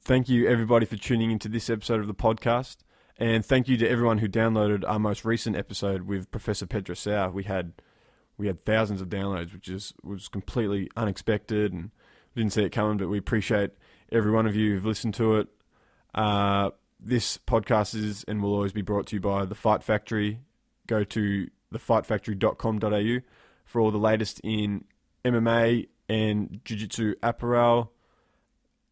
Thank you, everybody, for tuning into this episode of the podcast. And thank you to everyone who downloaded our most recent episode with Professor Petrosau. We had thousands of downloads, which was completely unexpected, and we didn't see it coming, but we appreciate every one of you who've listened to it. This podcast is and will always be brought to you by The Fight Factory. Go to thefightfactory.com.au for all the latest in MMA and Jiu-Jitsu apparel.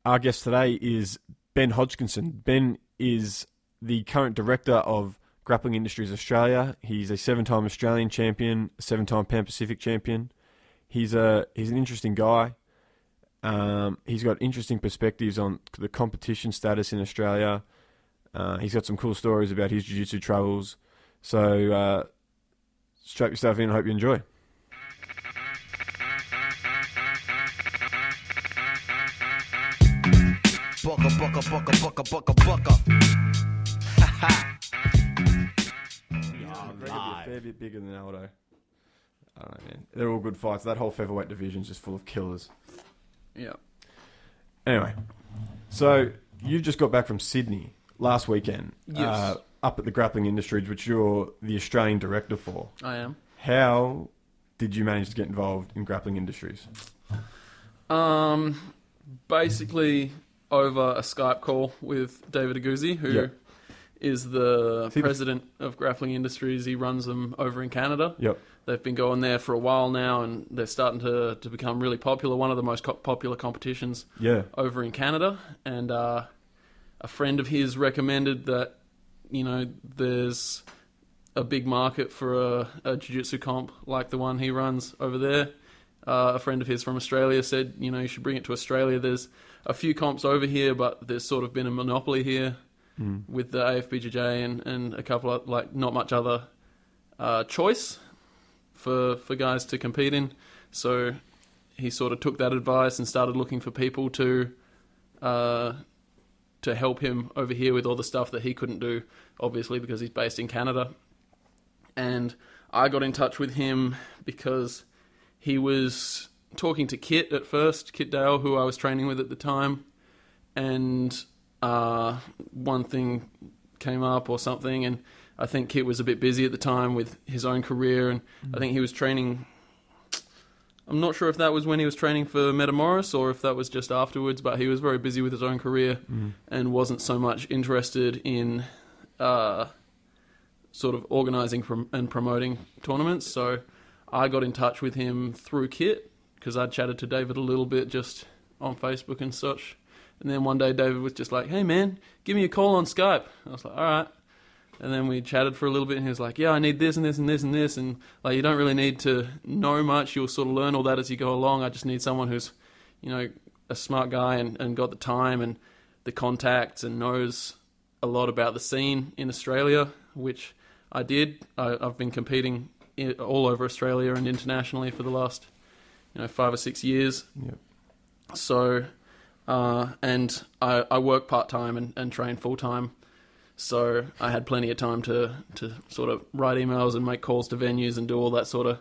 Our guest today is Ben Hodgkinson. Ben is the current director of Grappling Industries Australia. He's a 7-time Australian champion, a 7-time Pan Pacific champion. He's an interesting guy. He's got interesting perspectives on the competition status in Australia. He's got some cool stories about his jiu-jitsu travels. So strap yourself in. I hope you enjoy. Bucka. A fair bit bigger than Aldo. I don't know, man. They're all good fights. That whole featherweight division is just full of killers. Yeah. Anyway, so you've just got back from Sydney last weekend. Yes. Up at the Grappling Industries, which you're the Australian director for. I am. How did you manage to get involved in Grappling Industries? Basically over a Skype call with David Aguzzi, who is the president of Grappling Industries. He runs them over in Canada. Yep. They've been going there for a while now, and they're starting to become really popular. One of the most popular competitions over in Canada. And a friend of his recommended that, there's a big market for a jiu-jitsu comp like the one he runs over there. A friend of his from Australia said, you should bring it to Australia. There's a few comps over here, but there's sort of been a monopoly here with the AFBJJ and a couple of, not much other choice for guys to compete in. So he sort of took that advice and started looking for people to help him over here with all the stuff that he couldn't do, obviously, because he's based in Canada. And I got in touch with him because he was talking to Kit at first, Kit Dale, who I was training with at the time. And one thing came up or something, and I think Kit was a bit busy at the time with his own career, and I think he was training... I'm not sure if that was when he was training for Metamoris or if that was just afterwards, but he was very busy with his own career and wasn't so much interested in sort of organising and promoting tournaments. So I got in touch with him through Kit because I'd chatted to David a little bit just on Facebook and such. And then one day David was just like, "Hey man, give me a call on Skype." I was like, "All right." And then we chatted for a little bit, and he was like, "Yeah, I need this and this and this and this." And you don't really need to know much. You'll sort of learn all that as you go along. I just need someone who's, a smart guy and got the time and the contacts and knows a lot about the scene in Australia, which I did. I've been competing all over Australia and internationally for the last, 5 or 6 years. Yep. So, and I work part-time and train full-time. So I had plenty of time to sort of write emails and make calls to venues and do all that sort of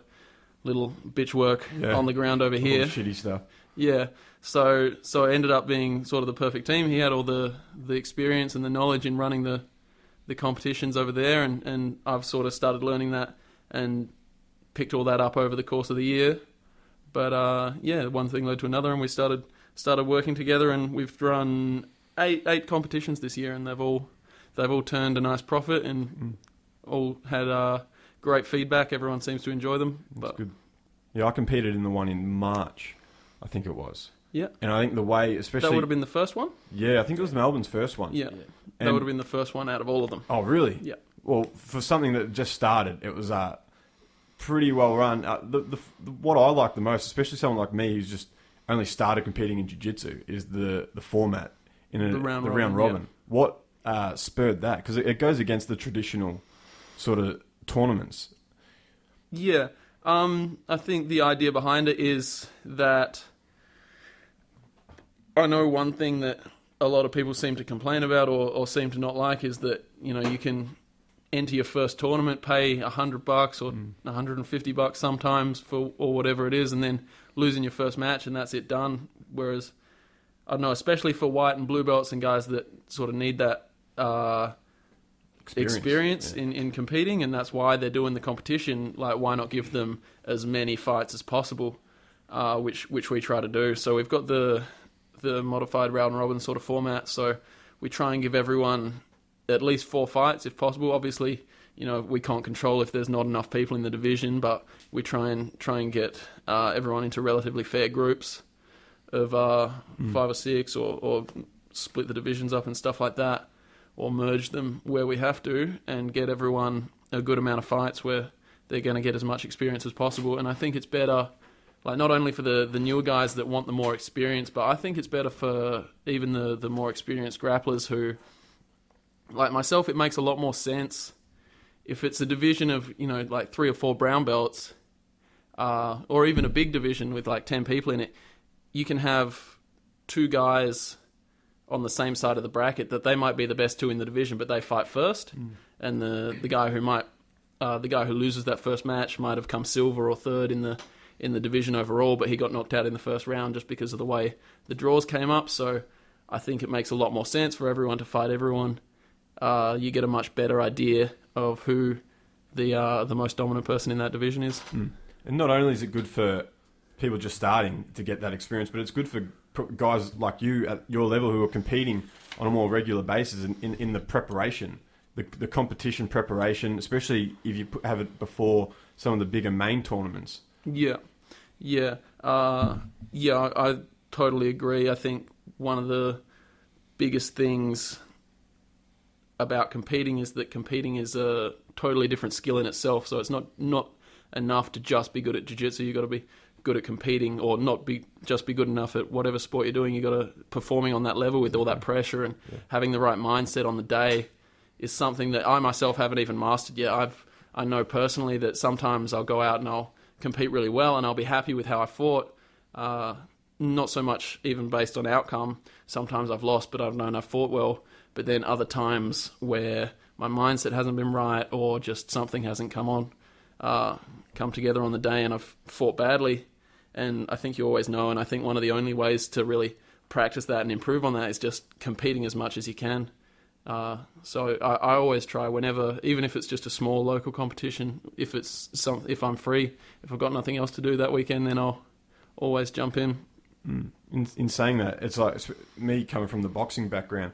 little bitch work on the ground over here. Shitty stuff. Yeah. So it ended up being sort of the perfect team. He had all the experience and the knowledge in running the competitions over there, and I've sort of started learning that and picked all that up over the course of the year. But one thing led to another, and we started working together, and we've run eight competitions this year, and they've all turned a nice profit and all had great feedback. Everyone seems to enjoy them. That's good. Yeah, I competed in the one in March, I think it was. Yeah. And I think the way, especially... That would have been the first one? Yeah, I think it was Melbourne's first one. Yeah. That would have been the first one out of all of them. Oh, really? Yeah. Well, for something that just started, it was pretty well run. What I like the most, especially someone like me who's just only started competing in jiu-jitsu, is the format in the round robin. Yeah. What spurred that? Because it goes against the traditional sort of tournaments. Yeah. I think the idea behind it is that I know one thing that a lot of people seem to complain about or seem to not like is that, you can enter your first tournament, pay $100 or $150 sometimes for or whatever it is, and then losing your first match and that's it done. Whereas I don't know, especially for white and blue belts and guys that sort of need that experience in competing, and that's why they're doing the competition. Like, why not give them as many fights as possible, which we try to do. So we've got the modified round robin sort of format, so we try and give everyone at least 4 fights if possible. Obviously, we can't control if there's not enough people in the division, but we try and get everyone into relatively fair groups of 5 or 6, or split the divisions up and stuff like that, or merge them where we have to, and get everyone a good amount of fights where they're going to get as much experience as possible. And I think it's better, like, not only for the newer guys that want the more experience, but I think it's better for even the more experienced grapplers who, like myself, it makes a lot more sense if it's a division of, like 3 or 4 brown belts, or even a big division with like 10 people in it. You can have 2 guys on the same side of the bracket that they might be the best 2 in the division, but they fight first, and the guy who loses that first match might have come silver or third in the division overall, but he got knocked out in the first round just because of the way the draws came up. So I think it makes a lot more sense for everyone to fight everyone. You get a much better idea of who the most dominant person in that division is. And not only is it good for people just starting to get that experience, but it's good for guys like you at your level who are competing on a more regular basis in the preparation, the competition preparation, especially if you have it before some of the bigger main tournaments. I totally agree. I think one of the biggest things about competing is that competing is a totally different skill in itself. So it's not enough to just be good at jiu-jitsu. You've got to be good at competing, or not be good enough at whatever sport you're doing. You've got to performing on that level with all that pressure, and having the right mindset on the day is something that I myself haven't even mastered yet. I know personally that sometimes I'll go out and I'll compete really well and I'll be happy with how I fought. Not so much even based on outcome. Sometimes I've lost, but I've known I fought well. But then other times where my mindset hasn't been right, or just something hasn't come together on the day, and I've fought badly. And I think you always know, and I think one of the only ways to really practice that and improve on that is just competing as much as you can. So I always try, whenever, even if it's just a small local competition, if I'm free, if I've got nothing else to do that weekend, then I'll always jump in. In saying that, it's like me coming from the boxing background.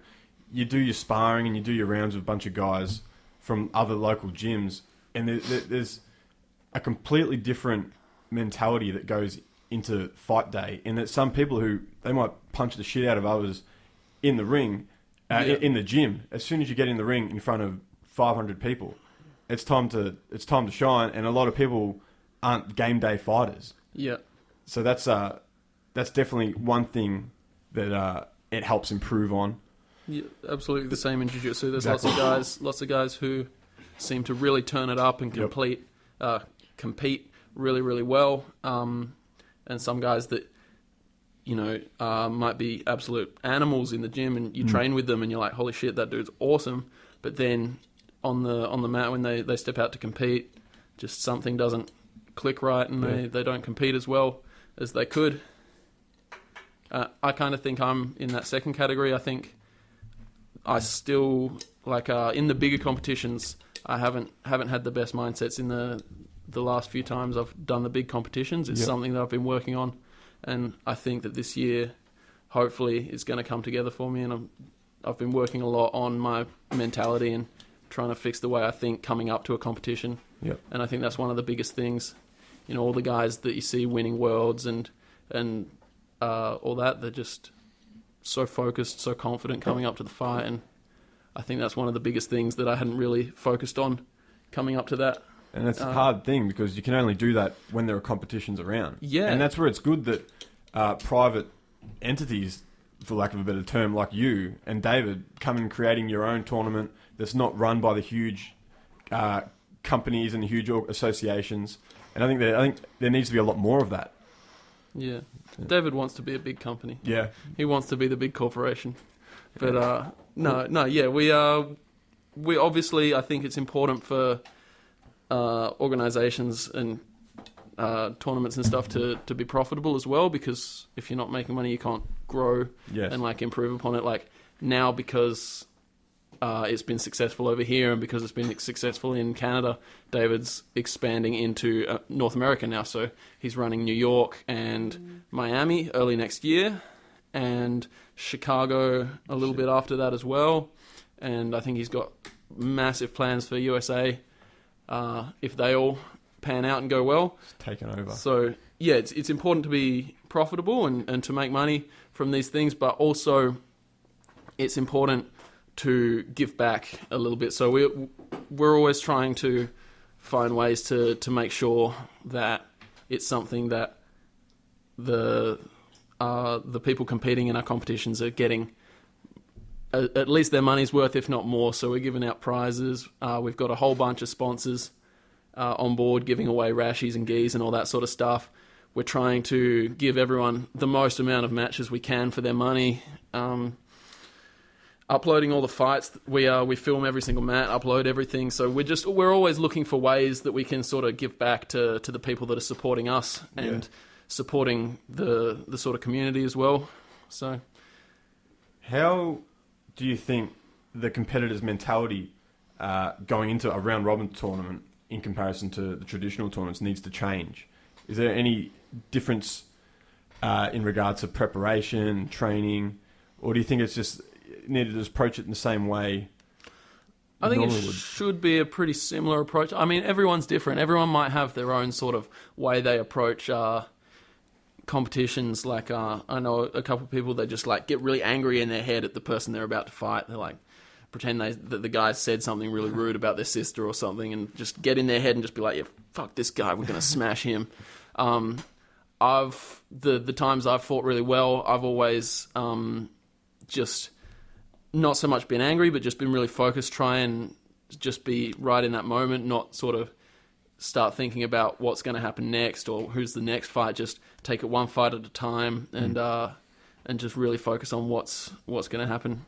You do your sparring and you do your rounds with a bunch of guys from other local gyms, and there's a completely different mentality that goes into fight day. And that some people who, they might punch the shit out of others in the ring, in the gym. As soon as you get in the ring in front of 500 people, it's time to shine. And a lot of people aren't game day fighters. Yeah. So that's definitely one thing that it helps improve on. Yeah, absolutely the same in jiu-jitsu. There's Exactly. lots of guys who seem to really turn it up and compete really, really well. And some guys that, might be absolute animals in the gym, and you train with them and you're like, holy shit, that dude's awesome. But then on the mat, when they step out to compete, just something doesn't click right, and they don't compete as well as they could. I kind of think I'm in that second category. I think I still, in the bigger competitions, I haven't had the best mindsets in the last few times I've done the big competitions. It's something that I've been working on, and I think that this year, hopefully, it's going to come together for me. And I've been working a lot on my mentality and trying to fix the way I think coming up to a competition. Yep. And I think that's one of the biggest things. All the guys that you see winning worlds and all that, they're just so focused, so confident coming up to the fight, and I think that's one of the biggest things that I hadn't really focused on coming up to that. And that's a hard thing, because you can only do that when there are competitions around. Yeah. And that's where it's good that private entities, for lack of a better term, like you and David, come in creating your own tournament that's not run by the huge companies and the huge associations. And I think there needs to be a lot more of that. Yeah. David wants to be a big company. Yeah. He wants to be the big corporation. But we obviously, I think it's important for organizations and tournaments and stuff to be profitable as well, because if you're not making money, you can't grow and like improve upon it. Like now, because it's been successful over here and because it's been successful in Canada, David's expanding into North America now. So he's running New York and Miami early next year, and Chicago a little bit after that as well. And I think he's got massive plans for USA if they all pan out and go well. It's taken over. So yeah, it's important to be profitable and to make money from these things, but also it's important to give back a little bit. So we're always trying to find ways to make sure that it's something that the people competing in our competitions are getting at least their money's worth, if not more. So we're giving out prizes. We've got a whole bunch of sponsors on board, giving away rashies and gis and all that sort of stuff. We're trying to give everyone the most amount of matches we can for their money. Uploading all the fights, we film every single mat, upload everything. So we're always looking for ways that we can sort of give back to the people that are supporting us and supporting the sort of community as well. So, how do you think the competitor's mentality going into a round robin tournament in comparison to the traditional tournaments needs to change? Is there any difference in regards to preparation, training, or do you think it's just needed to approach it in the same way? I think it should be a pretty similar approach. I mean, everyone's different. Everyone might have their own sort of way they approach competitions. Like I know a couple of people that just like get really angry in their head at the person they're about to fight. They're like pretend that the guy said something really rude about their sister or something, and just get in their head and just be like, yeah, fuck this guy, we're gonna smash him. The times I've fought really well, I've always just not so much been angry, but just been really focused, try and just be right in that moment, not sort of start thinking about what's going to happen next or who's the next fight. Just take it one fight at a time and just really focus on what's going to happen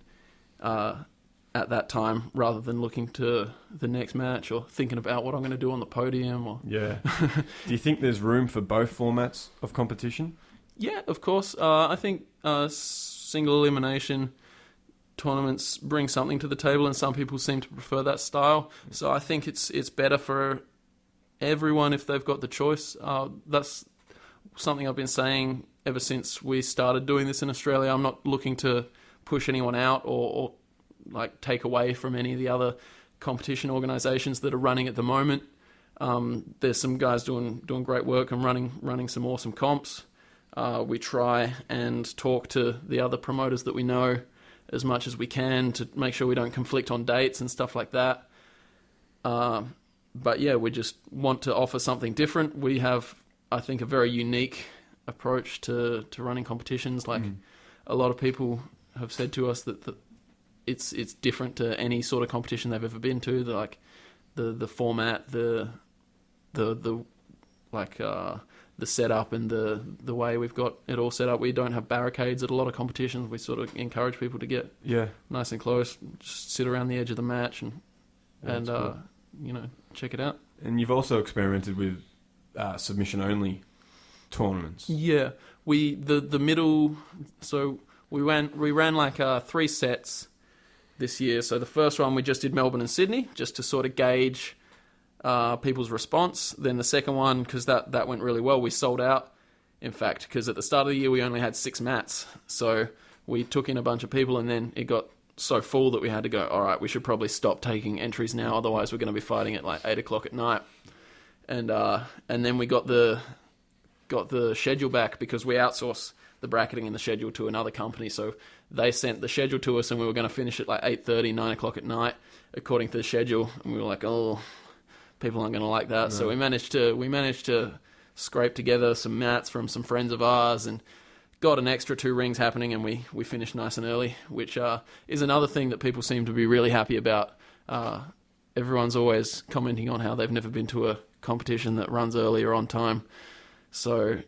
at that time, rather than looking to the next match or thinking about what I'm going to do on the podium. Or do you think there's room for both formats of competition? Yeah, of course. I think single elimination tournaments bring something to the table, and some people seem to prefer that style. So I think it's better for everyone if they've got the choice. That's something I've been saying ever since we started doing this in Australia. I'm not looking to push anyone out or like take away from any of the other competition organisations that are running at the moment. There's some guys doing great work and running some awesome comps. We try and talk to the other promoters that we know as much as we can to make sure we don't conflict on dates and stuff like that. But yeah, we just want to offer something different. We have, I think, a very unique approach to running competitions. Like a lot of people have said to us that it's different to any sort of competition they've ever been to. The format, the setup and the way we've got it all set up. We don't have barricades at a lot of competitions. We sort of encourage people to get nice and close, just sit around the edge of the match and cool. Check it out. And you've also experimented with submission only tournaments. Yeah, the middle. So we ran like 3 sets this year. So the first one we just did Melbourne and Sydney, just to sort of gauge people's response. Then the second one, because that went really well, we sold out. In fact, because at the start of the year we only had 6 mats, so we took in a bunch of people, and then it got so full that we had to go, all right, we should probably stop taking entries now, otherwise we're going to be fighting at like 8 o'clock at night. And then we got the schedule back because we outsourced the bracketing and the schedule to another company, so they sent the schedule to us, and we were going to finish at like 8:30, 9 o'clock at night according to the schedule, and we were like, oh, people aren't going to like that. No. So we managed to scrape together some mats from some friends of ours and got an extra 2 rings happening, and we finished nice and early, which is another thing that people seem to be really happy about. Everyone's always commenting on how they've never been to a competition that runs early or on time. So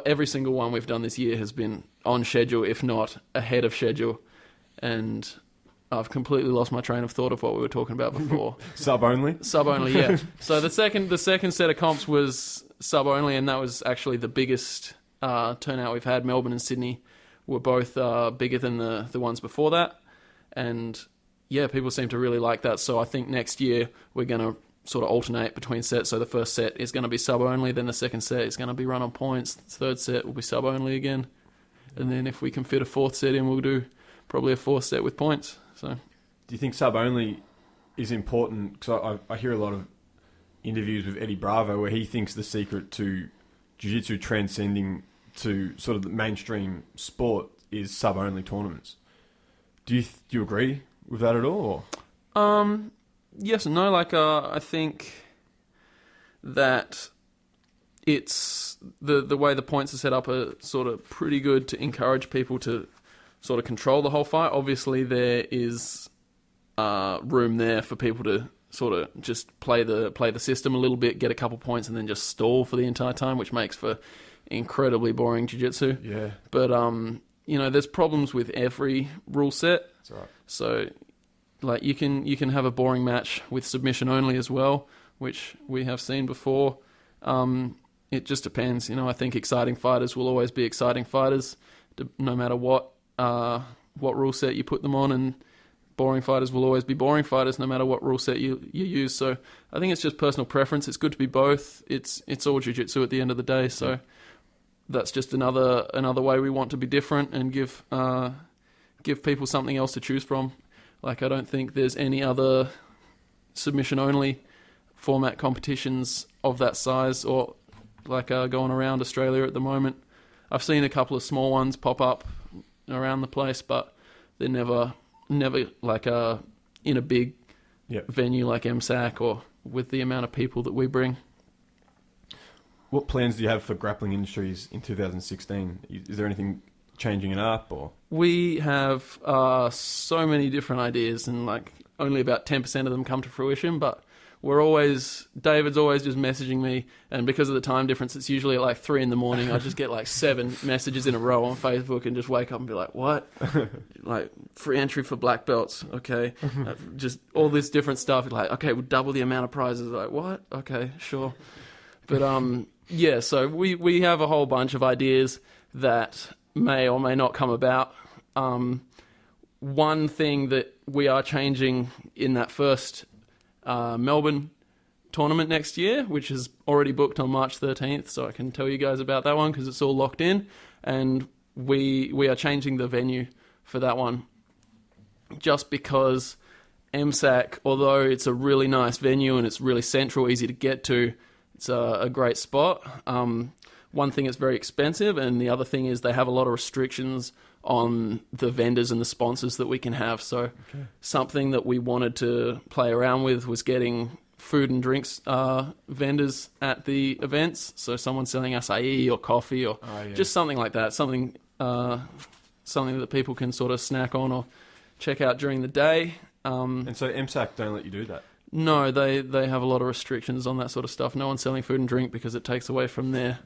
every single one we've done this year has been on schedule, if not ahead of schedule. And I've completely lost my train of thought of what we were talking about before. Sub only? Sub only, yeah. So the second set of comps was sub only, and that was actually the biggest turnout we've had. Melbourne and Sydney were both bigger than the ones before that. And yeah, people seem to really like that. So I think next year we're going to sort of alternate between sets. So the first set is going to be sub only, then the second set is going to be run on points. The third set will be sub only again. And then if we can fit a fourth set in, we'll do probably a fourth set with points. So, do you think sub only is important? Because I hear a lot of interviews with Eddie Bravo where he thinks the secret to jiu-jitsu transcending to sort of the mainstream sport is sub only tournaments. Do you agree with that at all? Or? Yes and no. Like I think that it's the way the points are set up are sort of pretty good to encourage people to sort of control the whole fight. Obviously, there is room there for people to sort of just play the system a little bit, get a couple points, and then just stall for the entire time, which makes for incredibly boring jiu-jitsu. Yeah. But there's problems with every rule set. That's right. So, like you can have a boring match with submission only as well, which we have seen before. It just depends. I think exciting fighters will always be exciting fighters, no matter what rule set you put them on, and boring fighters will always be boring fighters, no matter what rule set you use. So I think it's just personal preference. It's good to be both. It's all jiu-jitsu at the end of the day. So that's just another way we want to be different and give people something else to choose from. Like, I don't think there's any other submission only format competitions of that size or like going around Australia at the moment. I've seen a couple of small ones pop up around the place, but they're never like in a big venue like MSAC or with the amount of people that we bring. What plans do you have for Grappling Industries in 2016? Is there anything changing it up? Or we have so many different ideas, and like only about 10% of them come to fruition, but David's always just messaging me, and because of the time difference, it's usually at like 3 a.m. I just get like 7 messages in a row on Facebook and just wake up and be like, what? Like, free entry for black belts, okay. Just all this different stuff. Like, okay, we'll double the amount of prizes. Like, what? Okay, sure. But yeah, so we have a whole bunch of ideas that may or may not come about. One thing that we are changing in that first Melbourne tournament next year, which is already booked on March 13th, so I can tell you guys about that one because it's all locked in, and we are changing the venue for that one just because MSAC, although it's a really nice venue and it's really central, easy to get to, it's a great spot. One thing, it's very expensive, and the other thing is they have a lot of restrictions on the vendors and the sponsors that we can have. So something that we wanted to play around with was getting food and drinks vendors at the events. So someone selling acai or coffee or just something like that, something that people can sort of snack on or check out during the day. And so MSAC don't let you do that? No, they have a lot of restrictions on that sort of stuff. No one's selling food and drink because it takes away from their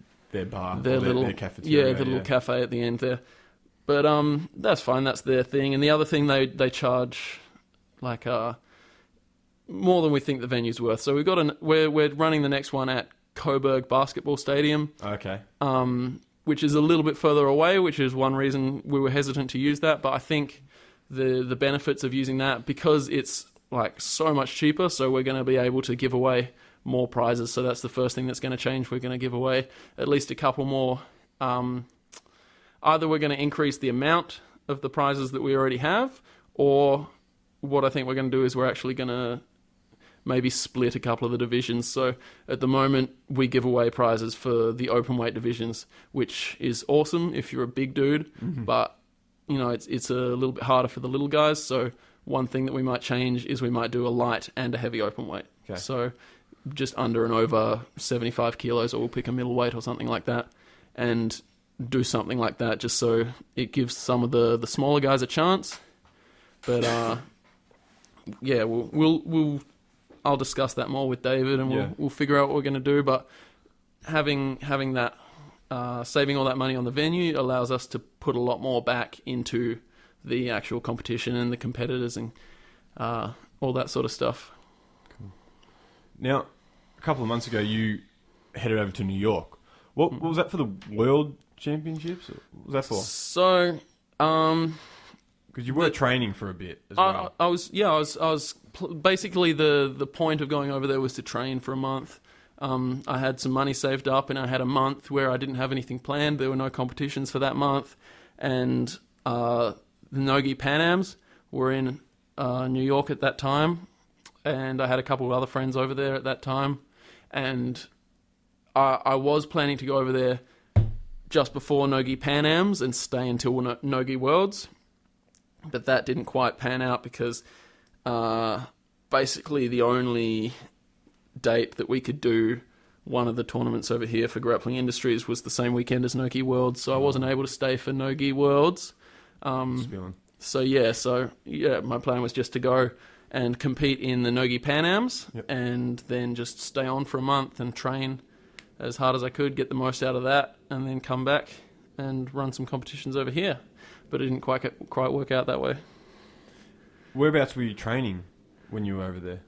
bar, their cafeteria. Yeah, the little cafe at the end there. But that's fine. That's their thing. And the other thing, they charge like more than we think the venue's worth. So we're running the next one at Coburg Basketball Stadium. Okay. Which is a little bit further away, which is one reason we were hesitant to use that. But I think the benefits of using that, because it's like so much cheaper, so we're going to be able to give away more prizes. So that's the first thing that's going to change. We're going to give away at least a couple more. Either we're going to increase the amount of the prizes that we already have, or what I think we're going to do is we're actually going to maybe split a couple of the divisions. So at the moment, we give away prizes for the open weight divisions, which is awesome if you're a big dude, but it's a little bit harder for the little guys. So one thing that we might change is we might do a light and a heavy open weight. Okay. So just under and over 75 kilos, or we'll pick a middleweight or something like that, and do something like that just so it gives some of the smaller guys a chance. But yeah, I'll discuss that more with David, and we'll figure out what we're going to do. But having that saving all that money on the venue allows us to put a lot more back into the actual competition and the competitors and all that sort of stuff. Cool. Now, a couple of months ago, you headed over to New York. What was that for, the World Championships? What was that for? So, because you were training for a bit as well. I was basically the point of going over there was to train for a month. I had some money saved up, and I had a month where I didn't have anything planned. There were no competitions for that month, and the Nogi Pan Ams were in New York at that time, and I had a couple of other friends over there at that time, and I was planning to go over there just before Nogi Pan Ams and stay until Nogi Worlds, but that didn't quite pan out because basically the only date that we could do one of the tournaments over here for Grappling Industries was the same weekend as Nogi Worlds, so I wasn't able to stay for Nogi Worlds. So my plan was just to go and compete in the Nogi Pan Ams, and then just stay on for a month and train as hard as I could, get the most out of that, and then come back and run some competitions over here. But it didn't quite work out that way. Whereabouts were you training when you were over there?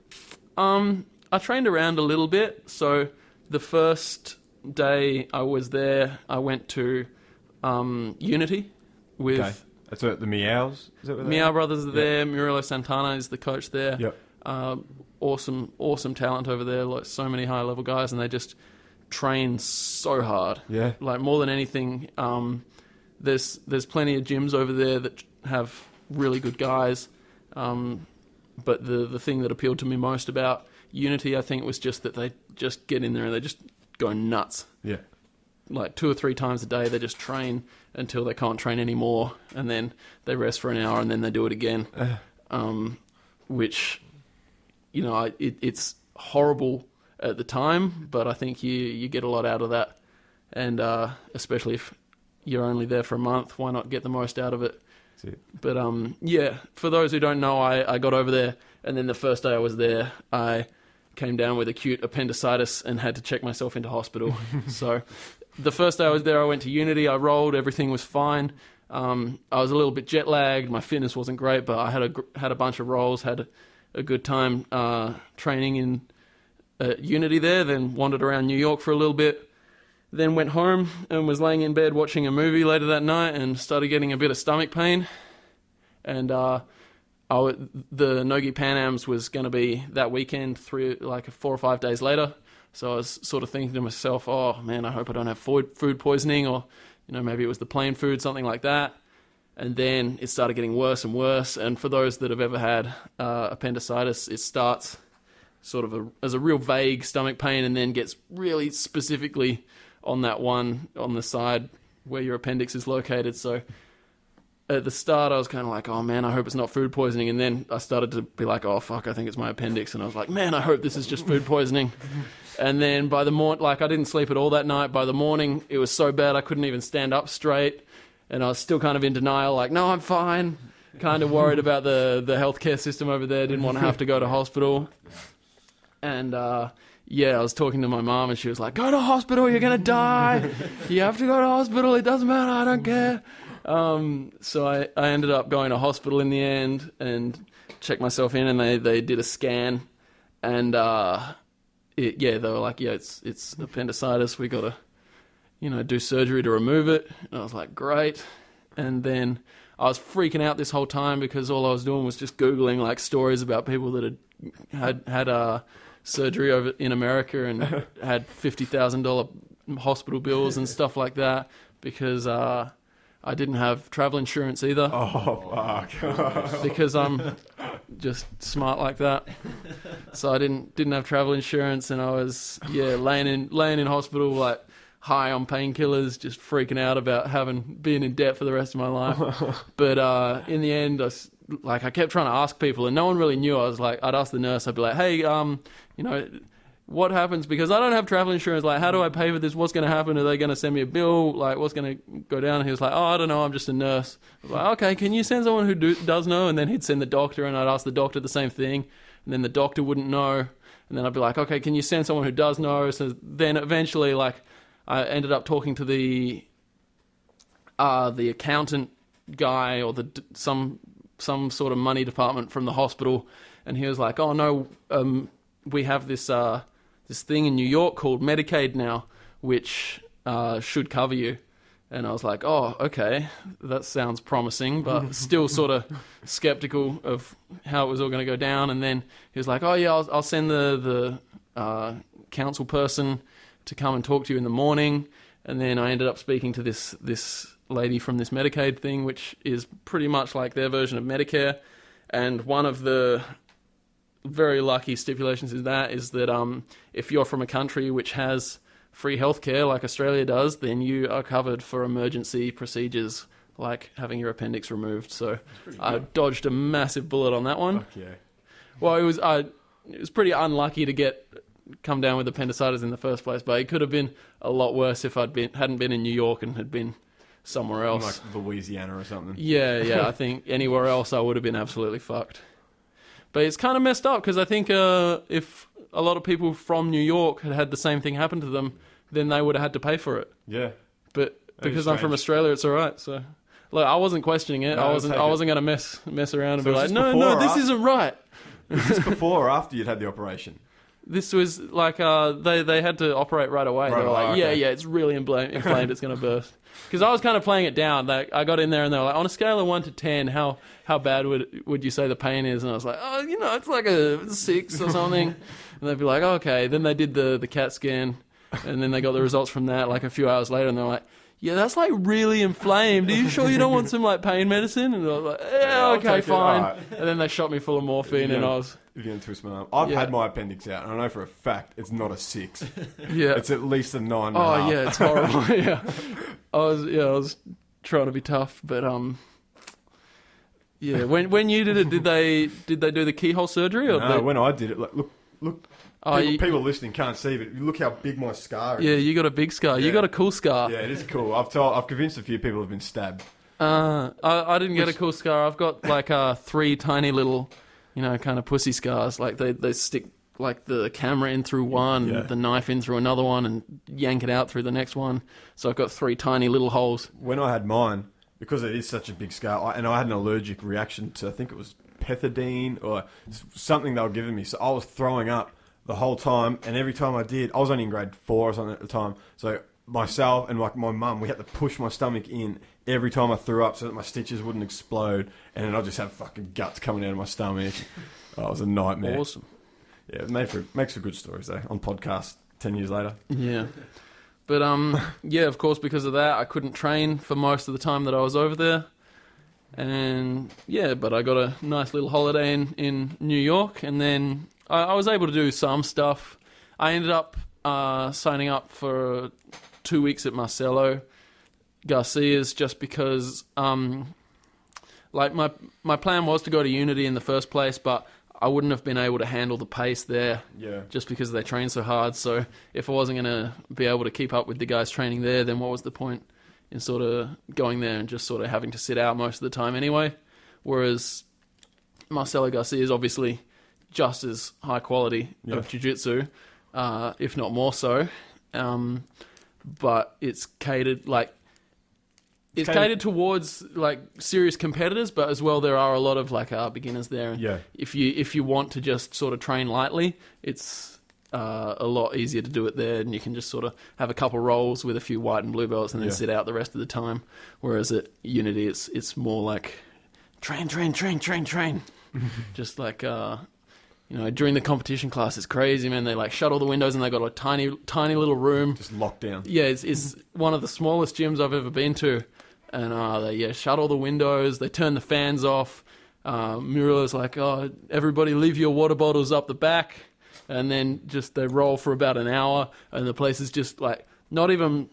I trained around a little bit. So the first day I was there, I went to Unity with... Okay. That's the Meows? Is that where Meow Brothers are there. Murilo Santana is the coach there. Yep. Awesome talent over there. Like, so many high-level guys, and they just train so hard. Yeah. Like, more than anything, there's plenty of gyms over there that have really good guys. But the thing that appealed to me most about Unity, I think, was just that they just get in there and they just go nuts. Yeah. Like 2 or 3 times a day, they just train until they can't train anymore, and then they rest for an hour, and then they do it again. Which, you know, it's horrible at the time, but I think you get a lot out of that, and especially if you're only there for a month, why not get the most out of it? That's it. But for those who don't know, I got over there, and then the first day I was there, I came down with acute appendicitis and had to check myself into hospital. So the first day I was there, I went to Unity, I rolled, everything was fine. I was a little bit jet lagged, my fitness wasn't great, but I had a bunch of rolls, had a good time training in Unity there, then wandered around New York for a little bit, then went home and was laying in bed watching a movie later that night and started getting a bit of stomach pain. And the Nogi Pan Ams was going to be that weekend, 4 or 5 days later. So I was sort of thinking to myself, oh man, I hope I don't have food poisoning, or maybe it was the plain food, something like that. And then it started getting worse and worse. And for those that have ever had appendicitis, it starts sort of as a real vague stomach pain and then gets really specifically on that one on the side where your appendix is located. So at the start I was kind of like, oh man, I hope it's not food poisoning. And then I started to be like, oh fuck, I think it's my appendix. And I was like, man, I hope this is just food poisoning. And then by the morning, I didn't sleep at all that night. By the morning, it was so bad I couldn't even stand up straight. And I was still kind of in denial, like, no, I'm fine. Kind of worried about the healthcare system over there. Didn't want to have to go to hospital. And I was talking to my mom, and she was like, go to hospital, you're going to die. You have to go to hospital, it doesn't matter, I don't care. So I ended up going to hospital in the end and checked myself in, and they did a scan. And they were like, yeah, it's appendicitis, we got to do surgery to remove it. And I was like, great. And then I was freaking out this whole time because all I was doing was just Googling like stories about people that had surgery over in America and had $50,000 hospital bills and stuff like that because I didn't have travel insurance either. Oh, fuck. Because I'm just smart like that. So I didn't have travel insurance, and I was laying in hospital like high on painkillers, just freaking out about being in debt for the rest of my life. But in the end, I kept trying to ask people, and no one really knew. I was like, I'd ask the nurse, I'd be like, hey, what happens? Because I don't have travel insurance. Like, how do I pay for this? What's going to happen? Are they going to send me a bill? Like, what's going to go down? And he was like, oh, I don't know. I'm just a nurse. I was like, okay, can you send someone who does know? And then he'd send the doctor, and I'd ask the doctor the same thing. And then the doctor wouldn't know. And then I'd be like, okay, can you send someone who does know? So then eventually, I ended up talking to the accountant guy or some sort of money department from the hospital, and he was like, "Oh no, we have this thing in New York called Medicaid now, which should cover you." And I was like, "Oh, okay, that sounds promising," but still sort of skeptical of how it was all going to go down. And then he was like, "Oh yeah, I'll send the council person to come and talk to you in the morning." And then I ended up speaking to this lady from this Medicaid thing, which is pretty much like their version of Medicare. And one of the very lucky stipulations is that if you're from a country which has free healthcare like Australia does, then you are covered for emergency procedures like having your appendix removed. So I dodged a massive bullet on that one. Fuck yeah. Well, it was pretty unlucky to come down with appendicitis in the first place, but it could have been a lot worse if hadn't been in New York and had been somewhere else, like Louisiana or something. Yeah. I think anywhere else I would have been absolutely fucked. But it's kind of messed up because I think if a lot of people from New York had the same thing happen to them, then they would have had to pay for it. Yeah. But because I'm from Australia, it's all right. So, look, I wasn't questioning it. No, I wasn't going to mess around and So be like, no, this isn't right. Was this before or after you'd had the operation? This was like they had to operate right away. They were like, okay. yeah, it's really inflamed. It's going to burst. Because I was kind of playing it down. Like, I got in there and they were like, on a scale of 1 to 10, how bad would you say the pain is? And I was like, oh, it's like a 6 or something. And they'd be like, oh, okay. Then they did the CAT scan, and then they got the results from that like a few hours later, and they're like, yeah, that's like really inflamed. Are you sure you don't want some like pain medicine? And I was like, yeah, okay, fine. Right. And then they shot me full of morphine, and I was... You're going to twist my arm. I've had my appendix out, and I know for a fact it's not a 6. Yeah. It's at least a 9.5. Oh, yeah, it's horrible. Yeah. I was trying to be tough, but yeah. When you did it, did they do the keyhole surgery? Or no, when I did it, like, look. People listening can't see, but look how big my scar is. Yeah, you got a big scar. Yeah. You got a cool scar. Yeah, it is cool. I've convinced a few people have been stabbed. I didn't get a cool scar. I've got like 3 tiny little, kind of pussy scars. Like they stick like the camera in through one, the knife in through another one, and yank it out through the next one. So I've got 3 tiny little holes. When I had mine, because it is such a big scar, and I had an allergic reaction to, I think it was pethidine or something they were giving me. So I was throwing up the whole time, and every time I did, I was only in grade 4 or something at the time. So myself and like my mum, we had to push my stomach in every time I threw up so that my stitches wouldn't explode, and then I'd just have fucking guts coming out of my stomach. Oh, it was a nightmare. Awesome. Yeah, it makes for good stories though on podcast 10 years later. Yeah. But yeah, of course, because of that, I couldn't train for most of the time that I was over there. And yeah, but I got a nice little holiday in New York, and then I was able to do some stuff. I ended up signing up for 2 weeks at Marcelo Garcia's just because like my plan was to go to Unity in the first place, but I wouldn't have been able to handle the pace there just because they train so hard. So if I wasn't going to be able to keep up with the guys training there, then what was the point in sort of going there and just sort of having to sit out most of the time anyway? Whereas Marcelo Garcia is obviously just as high quality of jiu-jitsu, if not more so. But it's catered catered towards like serious competitors, but as well there are a lot of like beginners there. And if you want to just sort of train lightly, it's a lot easier to do it there, and you can just sort of have a couple rolls with a few white and blue belts and then sit out the rest of the time. Whereas at Unity, it's more like train. Just like during the competition class, it's crazy, man. They like shut all the windows and they got a tiny little room, just locked down. Yeah, it's one of the smallest gyms I've ever been to, and they shut all the windows. They turn the fans off. Muriel's like, oh, everybody leave your water bottles up the back, and then just they roll for about an hour, and the place is just like not even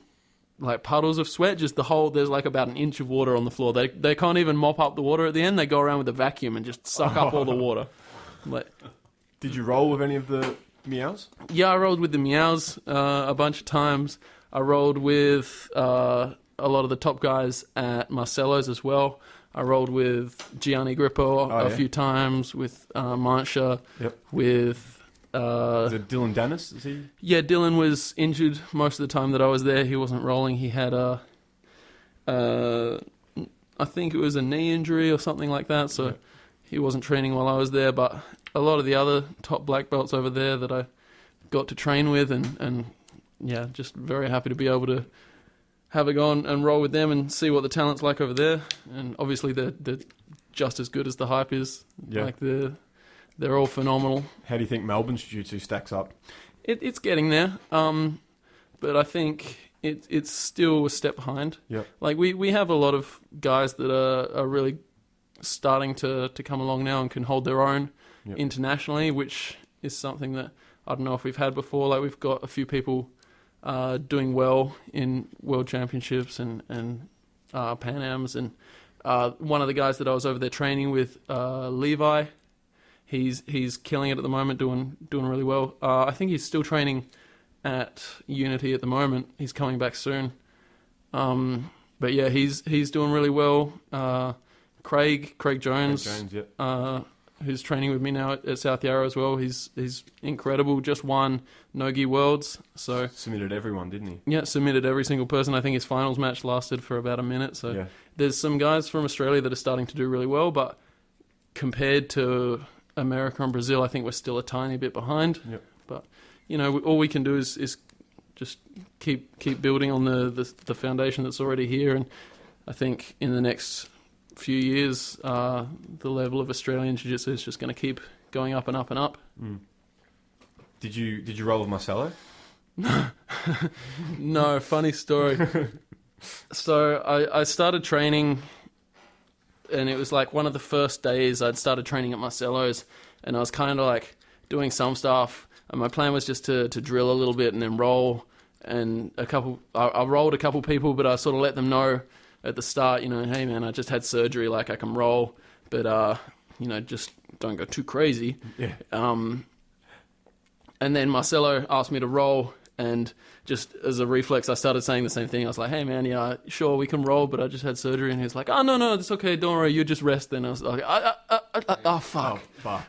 like puddles of sweat, just the whole, there's like about an inch of water on the floor. They can't even mop up the water at the end. They go around with a vacuum and just suck up all the water. Like, did you roll with any of the meows? Yeah, I rolled with the meows a bunch of times. I rolled with a lot of the top guys at Marcelo's as well. I rolled with Gianni Grippo a few times, with Mancha, with... is it Dylan Dennis? Is he? Yeah, Dylan was injured most of the time that I was there. He wasn't rolling. He had I think it was a knee injury or something like that, so he wasn't training while I was there. But a lot of the other top black belts over there that I got to train with, and yeah, just very happy to be able to have a go and roll with them and see what the talent's like over there. And obviously they're just as good as the hype is. Yeah. Like they're all phenomenal. How do you think Melbourne's jiu-jitsu stacks up? It's getting there, but I think it's still a step behind. Yeah. Like we have a lot of guys that are really starting to come along now and can hold their own internationally, which is something that I don't know if we've had before. Like we've got a few people doing well in World Championships and Pan Ams, and one of the guys that I was over there training with, Levi, he's killing it at the moment, doing really well. I think he's still training at Unity at the moment. He's coming back soon. But yeah, he's doing really well. Craig Jones, who's training with me now at South Yarra as well. He's incredible. Just won No-Gi Worlds. So submitted everyone, didn't he? Yeah, submitted every single person. I think his finals match lasted for about a minute. So there's some guys from Australia that are starting to do really well, but compared to America and Brazil, I think we're still a tiny bit behind. Yep. But all we can do is just keep building on the foundation that's already here, and I think in the next few years, the level of Australian jiu-jitsu is just going to keep going up and up and up. Mm. Did you roll with Marcelo? No, funny story. So I started training, and it was like one of the first days I'd started training at Marcelo's, and I was kind of like doing some stuff, and my plan was just to drill a little bit and then roll. And I rolled a couple people, but I sort of let them know at the start, hey man, I just had surgery, like I can roll, but just don't go too crazy. Yeah. And then Marcelo asked me to roll, and just as a reflex, I started saying the same thing. I was like, hey man, yeah, sure, we can roll, but I just had surgery. And he was like, oh, no, it's okay, don't worry, you just rest. And I was like, oh, fuck.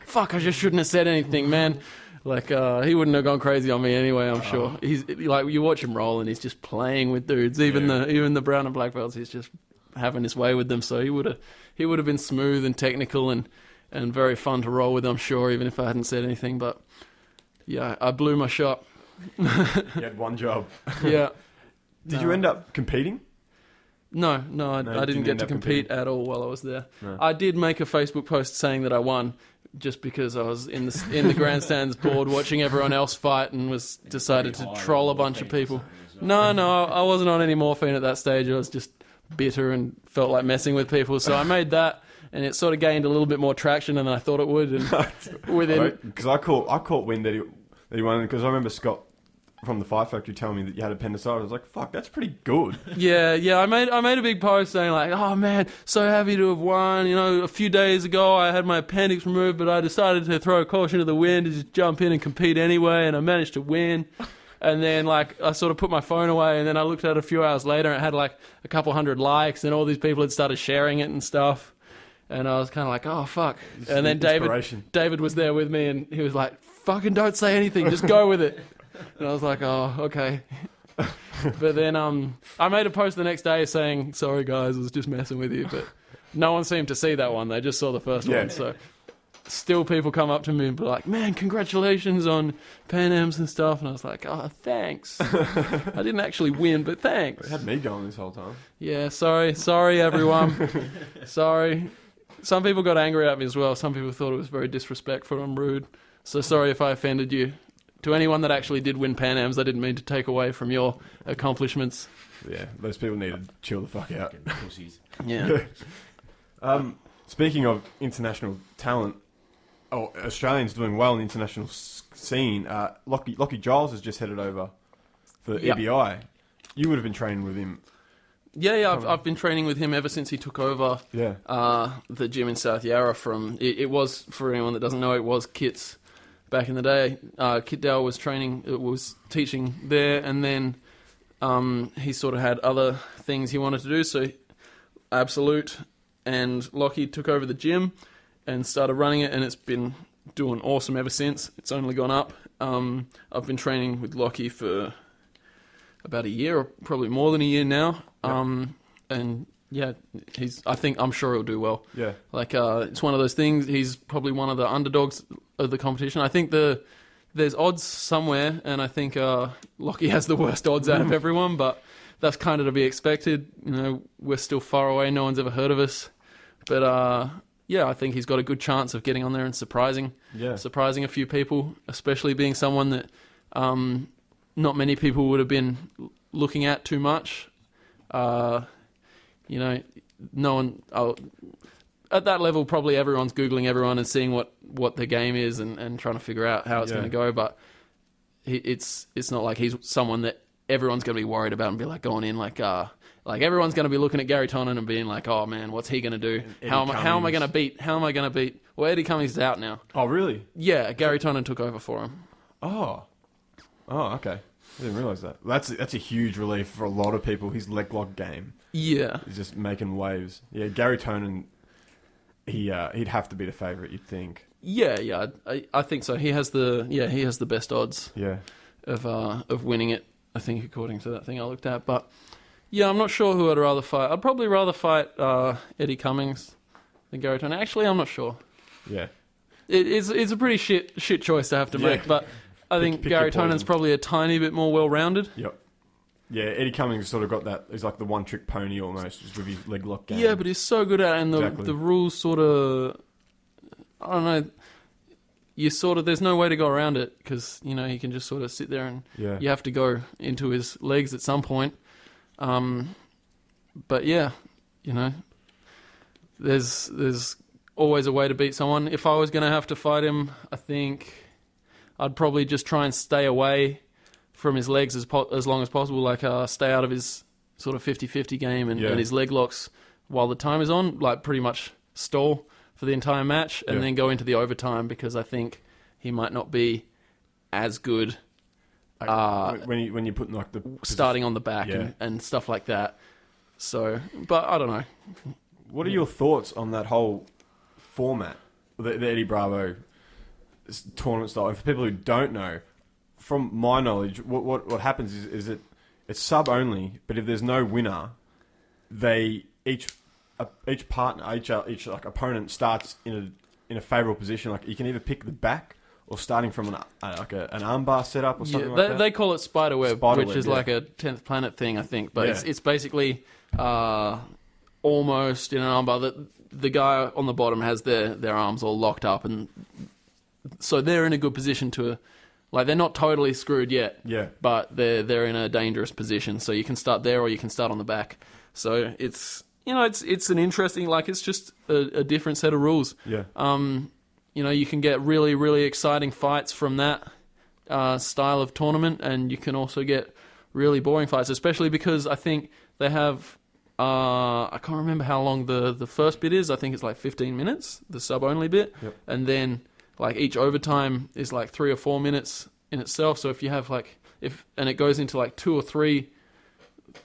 Fuck, I just shouldn't have said anything, man. Like, he wouldn't have gone crazy on me anyway, I'm sure. He's like, you watch him roll and he's just playing with dudes. Even the brown and black belts, he's just having his way with them. So he would have been smooth and technical and very fun to roll with, I'm sure, even if I hadn't said anything. But yeah, I blew my shot. You had one job. Yeah. Did you end up competing? No, I didn't get to compete at all while I was there. No. I did make a Facebook post saying that I won, just because I was in the grandstands bored watching everyone else fight and was decided to troll a bunch of people. No, I wasn't on any morphine at that stage. I was just bitter and felt like messing with people. So I made that, and it sort of gained a little bit more traction than I thought it would. And within, because I caught wind that he won, because I remember Scott from the Fight Factory telling me that you had appendicitis. I was like, fuck, that's pretty good. Yeah. I made a big post saying like, oh man, so happy to have won. A few days ago I had my appendix removed, but I decided to throw caution to the wind and just jump in and compete anyway, and I managed to win. And then like I sort of put my phone away, and then I looked at it a few hours later, and it had like a couple hundred likes, and all these people had started sharing it and stuff. And I was kind of like, oh fuck. And then David was there with me, and he was like, fucking don't say anything, just go with it. And I was like, oh, okay. But then I made a post the next day saying, sorry guys, I was just messing with you. But no one seemed to see that one. They just saw the first one. So still people come up to me and be like, man, congratulations on Pan Ams and stuff. And I was like, oh, thanks. I didn't actually win, but thanks. It had me going this whole time. Yeah, sorry everyone. Sorry. Some people got angry at me as well. Some people thought it was very disrespectful and rude. So sorry if I offended you. To anyone that actually did win Pan Ams, I didn't mean to take away from your accomplishments. Yeah, those people need to chill the fuck out. Yeah. Speaking of international talent, Australians doing well in the international scene. Lockie Giles has just headed over for EBI. You would have been training with him. Yeah, I've been training with him ever since he took over the gym in South Yarra from... It was, for anyone that doesn't know, it was Kit's. Back in the day, Kit Dow was teaching there, and then he sort of had other things he wanted to do. So Absolute and Lockie took over the gym and started running it, and it's been doing awesome ever since. It's only gone up. I've been training with Lockie for about a year, or probably more than a year now. And Yeah, I'm sure he'll do well. Yeah. Like, it's one of those things. He's probably one of the underdogs of the competition. I think there's odds somewhere, and I think Lockie has the worst odds out of everyone, but that's kind of to be expected. You know, we're still far away. No one's ever heard of us. But, yeah, I think he's got a good chance of getting on there and surprising a few people, especially being someone that not many people would have been looking at too much. You know, no one at that level. Probably everyone's googling everyone and seeing what the game is and trying to figure out how it's going to go. But it's not like he's someone that everyone's going to be worried about and be like going in like everyone's going to be looking at Gary Tonin and being like, oh man, what's he going to do? How am I going to beat? Well, Eddie Cummings is out now. Oh really? Yeah, Gary Tonin took over for him. Oh, okay. I didn't realise that. That's a huge relief for a lot of people. His leg lock game. Yeah. He's just making waves. Yeah, Gary Tonin, he'd have to be the favourite, you'd think. Yeah, I think so. He has the best odds. Yeah. Of winning it, I think, according to that thing I looked at. But yeah, I'm not sure who I'd rather fight. I'd probably rather fight Eddie Cummings than Gary Tonin. Actually, I'm not sure. Yeah. It's a pretty shit choice to have to make, but I think Gary Tonin's probably a tiny bit more well-rounded. Yep. Yeah, Eddie Cummings sort of got that. He's like the one-trick pony almost, just with his leg lock game. Yeah, but he's so good at it, and the rules sort of, I don't know, there's no way to go around it, because, you know, he can just sort of sit there and you have to go into his legs at some point. But yeah, you know, there's always a way to beat someone. If I was going to have to fight him, I think I'd probably just try and stay away from his legs as long as possible, like stay out of his sort of 50-50 game and his leg locks while the time is on, like pretty much stall for the entire match and then go into the overtime, because I think he might not be as good when you're putting like the starting on the back and stuff like that. So, but I don't know. What are your thoughts on that whole format, the Eddie Bravo tournament style? And for people who don't know, from my knowledge, what happens is it's sub only, but if there's no winner, they each partner, each like opponent starts in a favourable position. Like you can either pick the back or starting from an armbar setup or something like that. They call it spiderweb, which is like a 10th Planet thing, I think. But it's basically almost in an armbar that the guy on the bottom has their arms all locked up, and so they're in a good position to, like, they're not totally screwed yet. Yeah. But they're in a dangerous position, so you can start there or you can start on the back. So it's, you know, it's an interesting, like, it's just a different set of rules. Yeah. You know, you can get really, really exciting fights from that style of tournament, and you can also get really boring fights, especially because I think they have, I can't remember how long the first bit is. I think it's like 15 minutes, the sub-only bit. Yep. And then, like, each overtime is like 3 or 4 minutes in itself. So if you have, like, and it goes into like 2 or 3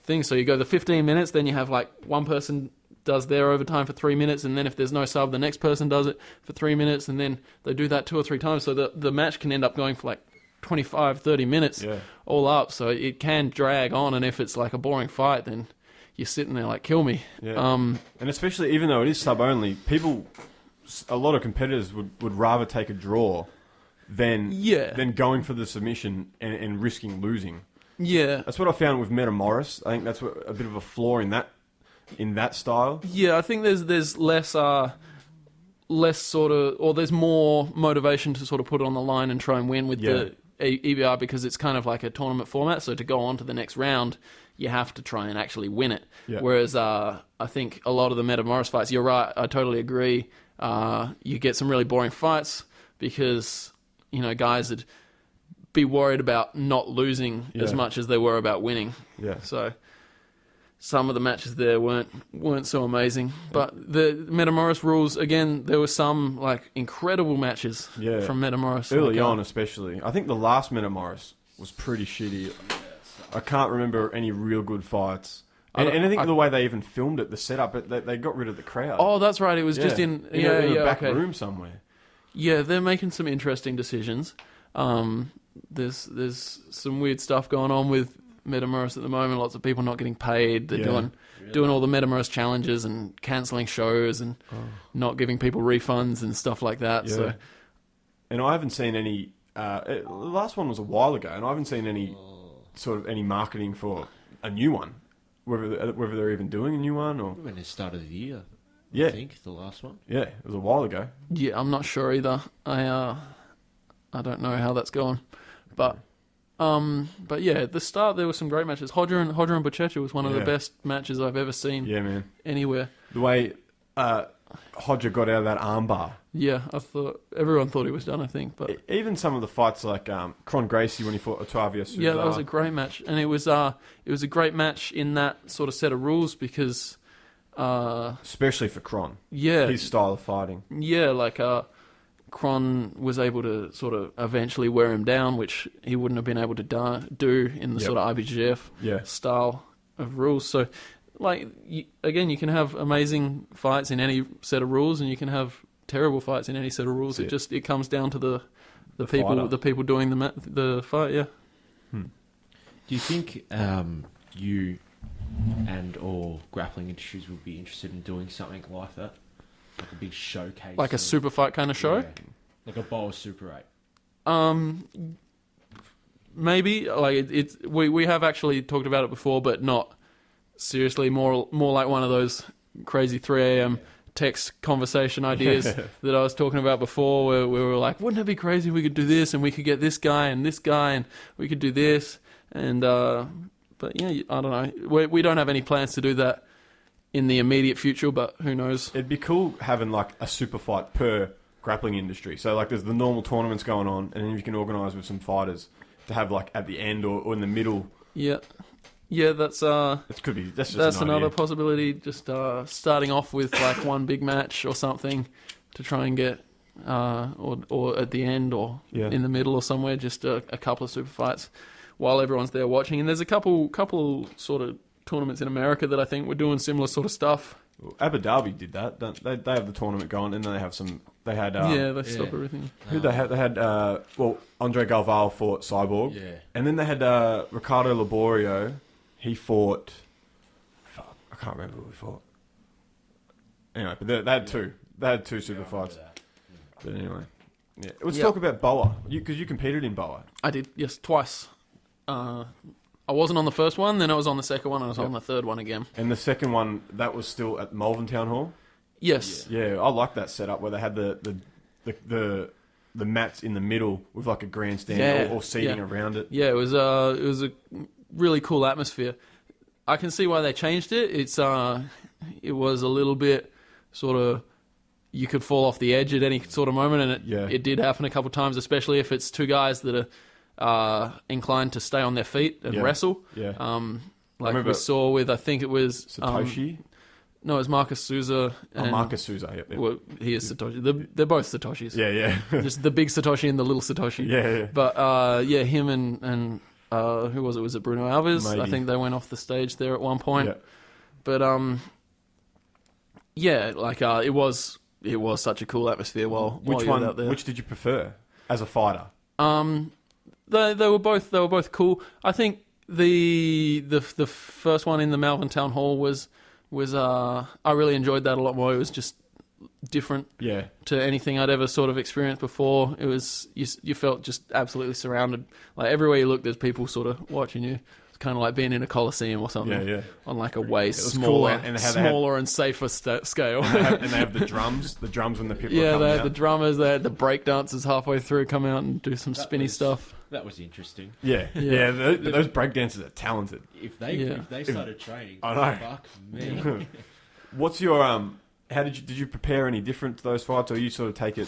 things. So you go the 15 minutes, then you have like one person does their overtime for 3 minutes, and then if there's no sub, the next person does it for 3 minutes, and then they do that 2 or 3 times. So the match can end up going for like 25, 30 minutes all up. So it can drag on, and if it's like a boring fight, then you're sitting there like, kill me. Yeah. And especially, even though it is sub-only, a lot of competitors would rather take a draw than going for the submission and risking losing. Yeah. That's what I found with Meta Morris. I think that's a bit of a flaw in that style. Yeah, I think there's less sort of, or there's more motivation to sort of put it on the line and try and win with the EBR, because it's kind of like a tournament format. So to go on to the next round, you have to try and actually win it. Yeah. Whereas I think a lot of the Meta Morris fights, you're right, I totally agree. You get some really boring fights because, you know, guys would be worried about not losing as much as they were about winning. Yeah. So some of the matches there weren't so amazing. But the Meta Morris rules, again, there were some like incredible matches from Meta Morris. Early on especially. I think the last Meta Morris was pretty shitty. I can't remember any real good fights. And I think the way they even filmed it, the setup, they got rid of the crowd. Oh, that's right. It was just in a back room somewhere. Yeah, they're making some interesting decisions. There's some weird stuff going on with Metaverse at the moment. Lots of people not getting paid. They're doing all the Metaverse challenges and cancelling shows and not giving people refunds and stuff like that. Yeah. So, and I haven't seen any. The last one was a while ago, and I haven't seen any sort of any marketing for a new one. Whether they're even doing a new one or When it started the year, Yeah. I think the last one. yeah, it was a while ago. yeah, I'm not sure either. I don't know how that's going, but yeah, at the start there were some great matches. Hodger and Bochecha was one of the Yeah. best matches I've ever seen Yeah, man. anywhere. The way Hodger got out of that armbar. Yeah, everyone thought he was done, I think, but Even some of the fights like Cron Gracie when he fought Otavio Souza. yeah, that was a great match, and it was a great match in that sort of set of rules because especially for Cron. yeah, His style of fighting. yeah, like Cron was able to sort of eventually wear him down, which he wouldn't have been able to do in the Yep. sort of IBJJF Yeah. style of rules. So, like, again, you can have amazing fights in any set of rules, and you can have terrible fights in any set of rules. That's It comes down to the fighter. people doing the fight. Yeah. Do you think you and or Grappling Industries would be interested in doing something like that? Like a big showcase? Like a super fight kind of show? Yeah. Like a bowl of Super 8? Maybe. Like, we have actually talked about it before, but not seriously. More like one of those crazy 3 a.m. text conversation ideas that I was talking about before, where we were like, wouldn't it be crazy if we could do this, and we could get this guy, and we could do this, and but yeah, I don't know. We don't have any plans to do that in the immediate future, but who knows? It'd be cool having like a super fight per grappling industry. So like there's the normal tournaments going on, and then you can organise with some fighters to have like at the end or in the middle. Yeah, that's It could be. That's just an another idea. possibility. Just starting off with like one big match or something to try and get, or at the end or Yeah. in the middle or somewhere, just a couple of super fights while everyone's there watching. And there's a couple sort of tournaments in America that I think were doing similar sort of stuff. Abu Dhabi did that. They have the tournament going, and then they have some. They had They stop everything. who they had. They had Andre Galvao fought Cyborg, Yeah. and then they had Ricardo Laborio. He fought. Fuck, I can't remember who he fought. Anyway, but they had two. They had two super fights. But anyway, yeah. Let's talk about Boa. Because you competed in Boa. I did, yes, twice. I wasn't on the first one, then I was on the second one, and I was on the third one again. And the second one, that was still at Malvern Town Hall. Yes. Yeah, I like that setup where they had the mats in the middle with like a grandstand or seating around it. Yeah, it was a really cool atmosphere. I can see why they changed it. It was a little bit sort of, you could fall off the edge at any sort of moment, and it did happen a couple of times, especially if it's two guys that are inclined to stay on their feet and wrestle. Yeah. Like we saw with, I think it was Satoshi. No, it was Marcus Souza. And, Marcus Souza. Yep. Well, he is Satoshi. They're both Satoshis. Yeah. Just the big Satoshi and the little Satoshi. Yeah. But him and who was it? Was it Bruno Alves? Maybe. I think they went off the stage there at one point. Yeah. But it was such a cool atmosphere while you were out there. Which did you prefer as a fighter? They were both cool. I think the first one in the Malvern Town Hall was I really enjoyed that a lot more. It was just different to anything I'd ever sort of experienced before. It was you felt just absolutely surrounded. Like everywhere you look, there's people sort of watching you. It's kind of like being in a coliseum or something. Yeah. On like a way smaller, cool and safer scale. And they have the drums when the people are Yeah, coming they had out. the drummers, they had the break dancers halfway through come out and do some spinny stuff. That was interesting. Yeah. Those breakdancers are talented. If they started training, I know. fuck me. What's your how did you prepare any different to those fights, or you sort of take it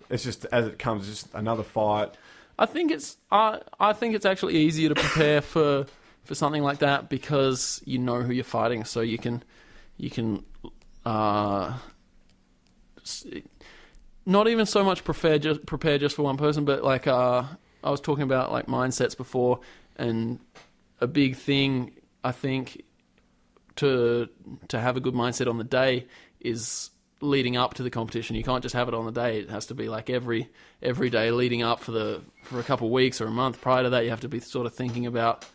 it's just as it comes, just another fight? I think it's actually easier to prepare for something like that because you know who you're fighting, so you can not even so much prepare just for one person, but like I was talking about like mindsets before, and a big thing I think to have a good mindset on the day is leading up to the competition. You can't just have it on the day. It has to be like every day leading up for a couple of weeks or a month prior to that. You have to be sort of thinking about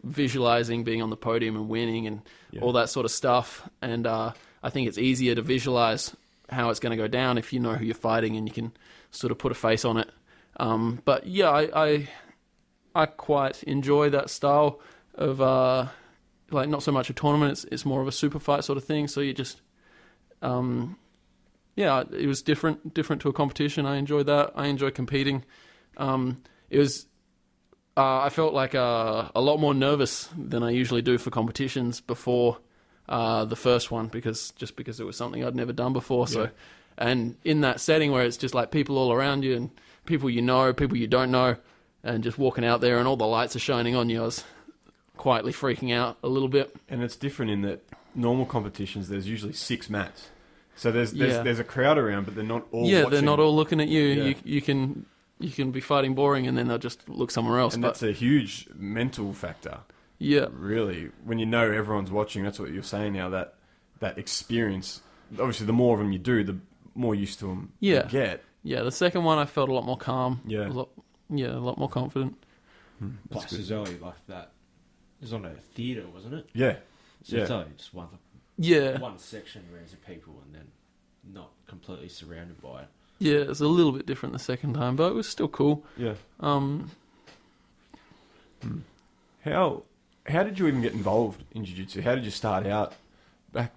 visualizing being on the podium and winning and all that sort of stuff. And I think it's easier to visualize how it's going to go down if you know who you're fighting and you can sort of put a face on it. But yeah, I quite enjoy that style of not so much a tournament. It's more of a super fight sort of thing. So you just it was different to a competition. I enjoyed that. I enjoy competing. It was. I felt like a lot more nervous than I usually do for competitions before the first one because it was something I'd never done before. Yeah. So, and in that setting where it's just like people all around you and people you know, people you don't know, and just walking out there and all the lights are shining on you, I was quietly freaking out a little bit. And it's different in that normal competitions, there's usually 6 mats. So there's a crowd around, but they're not all watching. They're not all looking at you. Yeah. You can be fighting boring and then they'll just look somewhere else. And that's a huge mental factor. Yeah. Really. When you know everyone's watching, that's what you're saying now, that experience. Obviously, the more of them you do, the more used to them you get. Yeah, the second one I felt a lot more calm. Yeah. A lot more confident. Plus, there's only like that. It was on a theatre, wasn't it? Yeah. So it's only just one section where there's people and then not completely surrounded by it. Yeah, it's a little bit different the second time, but it was still cool. Yeah. How did you even get involved in jiu-jitsu? How did you start out?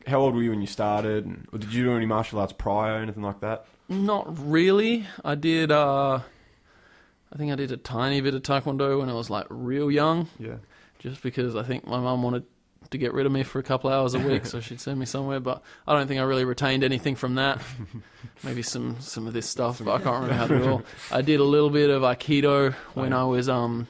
How old were you when you started? Or did you do any martial arts prior or anything like that? Not really. I did, I think I did a tiny bit of Taekwondo when I was like real young. Yeah. Just because I think my mum wanted to get rid of me for a couple hours a week, so she'd send me somewhere. But I don't think I really retained anything from that. Maybe some of this stuff, but I can't remember how to do it all. I did a little bit of Aikido when I was, I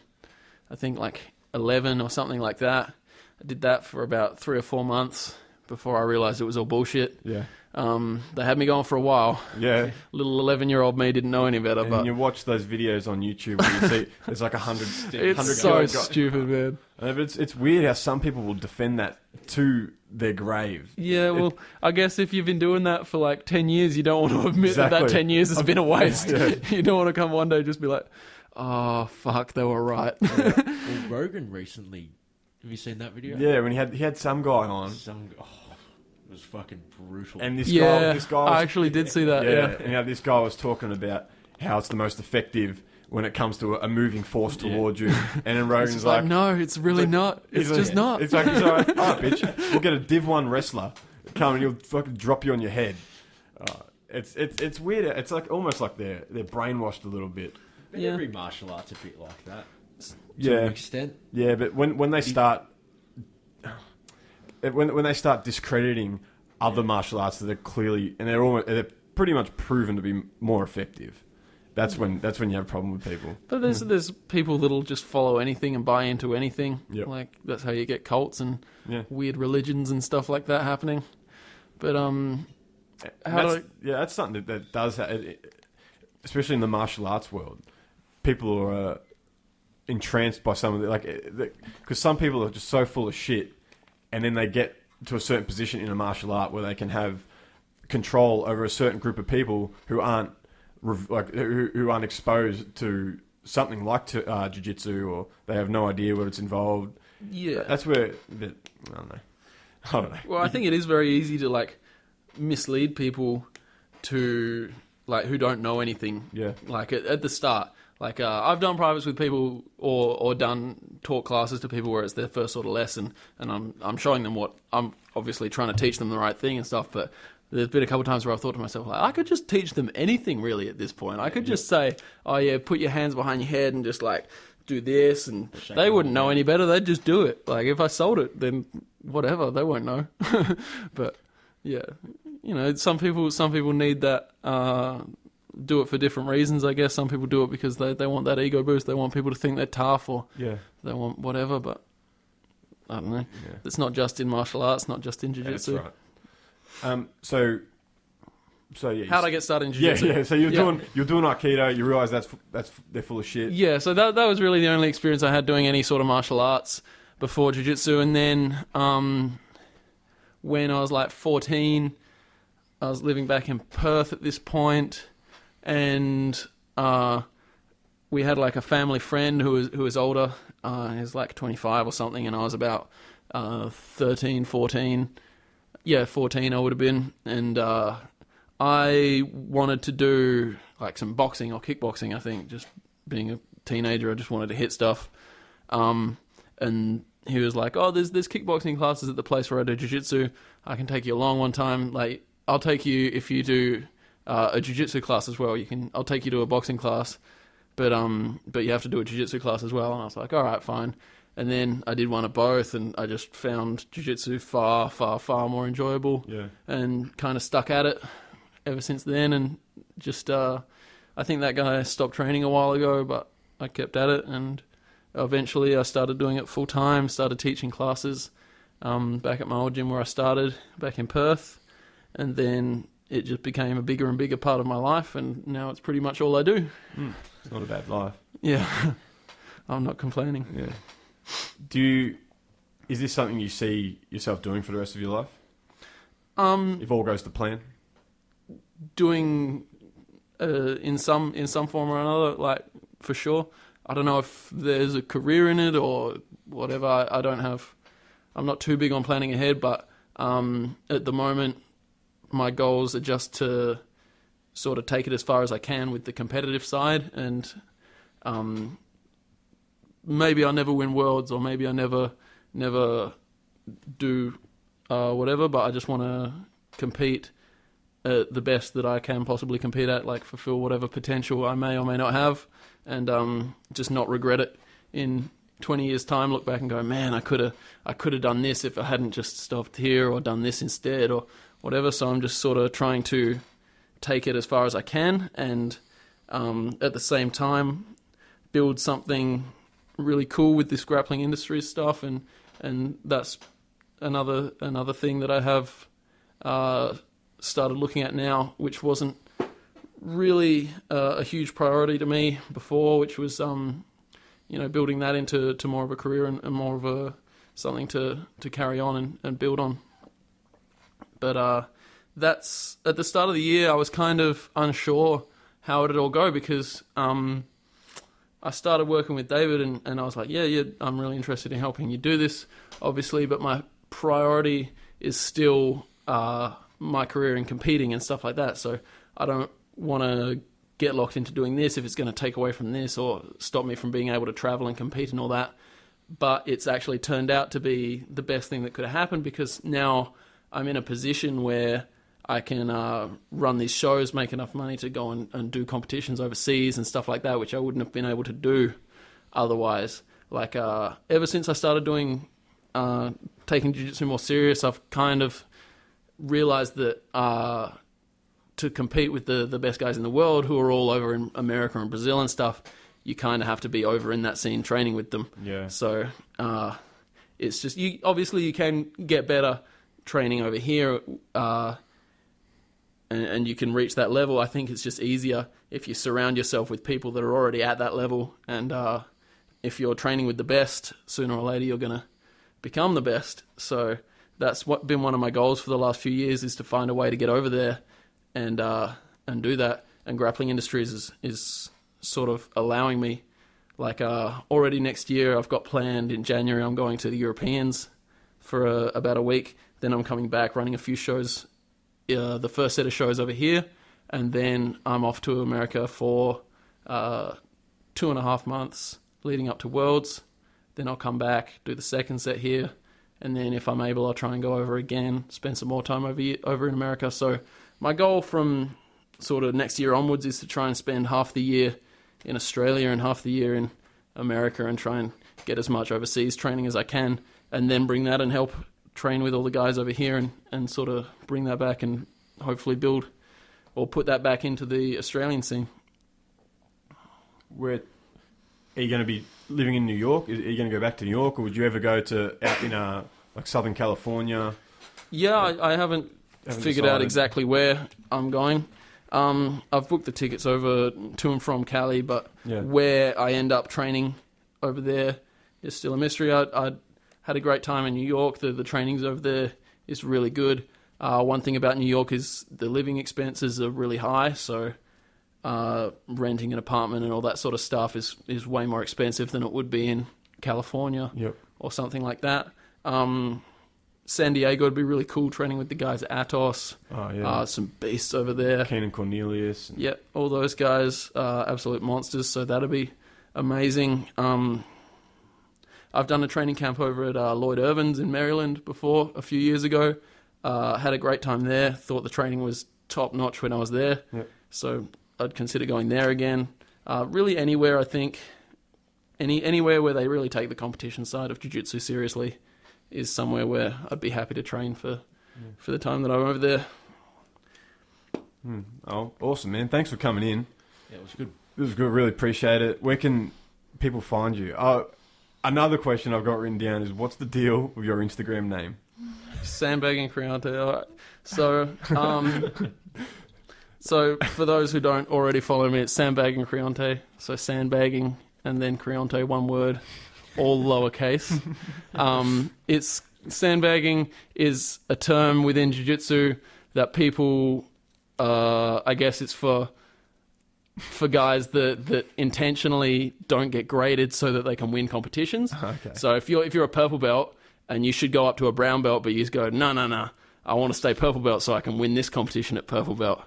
think like 11 or something like that. I did that for about 3 or 4 months before I realised it was all bullshit. Yeah. They had me going for a while. Yeah. Little 11-year-old me didn't know any better. And but you watch those videos on YouTube where you see there's like 100 It's so stupid, man. But it's weird how some people will defend that to their grave. Yeah, well, I guess if you've been doing that for like 10 years, you don't want to admit that 10 years has been a waste. Yeah. You don't want to come one day and just be like, oh, fuck, they were right. Well, Rogan recently, have you seen that video? Yeah, when he had some guy on. It was fucking brutal. And this guy was, I actually did see that. Yeah. And this guy was talking about how it's the most effective when it comes to a moving force towards you. And then Rogan's like, no, it's really not. It's just not. It's like, he's like, all right, bitch, we'll get a Div 1 wrestler come and he'll fucking drop you on your head. It's weird. It's like almost like they're brainwashed a little bit. But every martial art's a bit like that. To an extent. Yeah, but when they start when they start discrediting other martial arts that are clearly and they're pretty much proven to be more effective, that's when you have a problem with people. But there's people that'll just follow anything and buy into anything. Yep. Like that's how you get cults and weird religions and stuff like that happening. But that's something that does especially in the martial arts world. People are entranced by some of because some people are just so full of shit, and then they get to a certain position in a martial art where they can have control over a certain group of people who aren't who aren't exposed to something like jiu-jitsu, or they have no idea what it's involved. Yeah, that's where I don't know. Well, I think it is very easy to like mislead people to like who don't know anything. Yeah, like at the start. Like, I've done privates with people or done taught classes to people where it's their first sort of lesson, and I'm showing them what I'm obviously trying to teach them the right thing and stuff, but there's been a couple of times where I've thought to myself, like, I could just teach them anything really at this point. I could just say, oh yeah, put your hands behind your head and just like do this, and they wouldn't know any better. They'd just do it. Like, if I sold it, then whatever, they won't know. But yeah, you know, some people need that, do it for different reasons, I guess. Some people do it because they want that ego boost. They want people to think they're tough, or they want whatever, but I don't know. Yeah. It's not just in martial arts, not just in jiu-jitsu. That's right. So yeah. How'd I get started in jiu-jitsu? Yeah. So you're doing Aikido. You realise that's they're full of shit. Yeah. So that was really the only experience I had doing any sort of martial arts before jiu-jitsu. And then when I was like 14, I was living back in Perth at this point. And we had like a family friend who was older. He was like 25 or something, and I was about 13, 14. Yeah, 14 I would have been. And I wanted to do like some boxing or kickboxing, I think. Just being a teenager, I just wanted to hit stuff. And he was like, oh, there's kickboxing classes at the place where I do jiu-jitsu. I can take you along one time. Like, I'll take you if you do a jiu-jitsu class as well. I'll take you to a boxing class, but you have to do a jiu-jitsu class as well. And I was like, all right, fine. And then I did one of both, and I just found jiu-jitsu far, far, far more enjoyable. Yeah. And kind of stuck at it ever since then. And just, I think that guy stopped training a while ago, but I kept at it. And eventually I started doing it full time, started teaching classes back at my old gym where I started, back in Perth. And then it just became a bigger and bigger part of my life, and now it's pretty much all I do. It's not a bad life. Yeah. I'm not complaining. Yeah. Is this something you see yourself doing for the rest of your life? If all goes to plan? Doing in some form or another, like, for sure. I don't know if there's a career in it or whatever. I'm not too big on planning ahead, but at the moment, my goals are just to sort of take it as far as I can with the competitive side, and maybe I'll never win worlds, or maybe I never do whatever, but I just want to compete at the best that I can possibly compete at, like fulfill whatever potential I may or may not have, and just not regret it in 20 years' time, look back and go, man, I could have done this if I hadn't just stopped here, or done this instead, or whatever. So I'm just sort of trying to take it as far as I can, and at the same time build something really cool with this Grappling Industries stuff, and that's another thing that I have started looking at now, which wasn't really a huge priority to me before, which was building that into more of a career and more of something to carry on and build on. But that's at the start of the year, I was kind of unsure how it'd all go, because I started working with David, and I was like, yeah, I'm really interested in helping you do this, obviously, but my priority is still my career in competing and stuff like that. So I don't want to get locked into doing this if it's going to take away from this or stop me from being able to travel and compete and all that. But it's actually turned out to be the best thing that could have happened, because now I'm in a position where I can run these shows, make enough money to go and do competitions overseas and stuff like that, which I wouldn't have been able to do otherwise. Like, ever since I started doing taking jiu-jitsu more serious, I've kind of realized that to compete with the best guys in the world, who are all over in America and Brazil and stuff, you kind of have to be over in that scene training with them. Yeah. So it's just, obviously you can get better training over here, and you can reach that level. I think it's just easier if you surround yourself with people that are already at that level, and if you're training with the best, sooner or later you're going to become the best. So that's been one of my goals for the last few years, is to find a way to get over there and do that. And Grappling Industries is sort of allowing me. Like, already next year, I've got planned in January, I'm going to the Europeans for about a week. Then I'm coming back, running a few shows, the first set of shows over here, and then I'm off to America for 2.5 months leading up to Worlds. Then I'll come back, do the second set here, and then if I'm able, I'll try and go over again, spend some more time over in America. So my goal from sort of next year onwards is to try and spend half the year in Australia and half the year in America, and try and get as much overseas training as I can, and then bring that and help train with all the guys over here, and sort of bring that back and hopefully build or put that back into the Australian scene. Are you going to be living in New York? Are you going to go back to New York, or would you ever go to out in like Southern California? Yeah, I haven't figured out exactly where I'm going. I've booked the tickets over to and from Cali, but where I end up training over there is still a mystery. I had a great time in New York. The trainings over there is really good. One thing about New York is the living expenses are really high, so renting an apartment and all that sort of stuff is way more expensive than it would be in California or something like that. San Diego would be really cool, training with the guys at Atos. Oh, yeah. Some beasts over there. Keenan Cornelius. Yeah, all those guys are absolute monsters, so that'd be amazing. I've done a training camp over at Lloyd Irvin's in Maryland before, a few years ago. Had a great time there. Thought the training was top-notch when I was there. Yep. So I'd consider going there again. Really anywhere, I think. Anywhere where they really take the competition side of jiu-jitsu seriously is somewhere where I'd be happy to train for the time that I'm over there. Oh, awesome, man. Thanks for coming in. Yeah, it was good. It was good. Really appreciate it. Where can people find you? Oh, another question I've got written down is, what's the deal with your Instagram name? Sandbagging Creonte. All right. So, so for those who don't already follow me, it's Sandbagging Creonte. So sandbagging and then Creonte, one word, all lowercase. It's sandbagging is a term within jiu-jitsu that people, I guess it's for guys that intentionally don't get graded so that they can win competitions. Okay. So if you're a purple belt and you should go up to a brown belt, but you just go, no, I want to stay purple belt so I can win this competition at purple belt,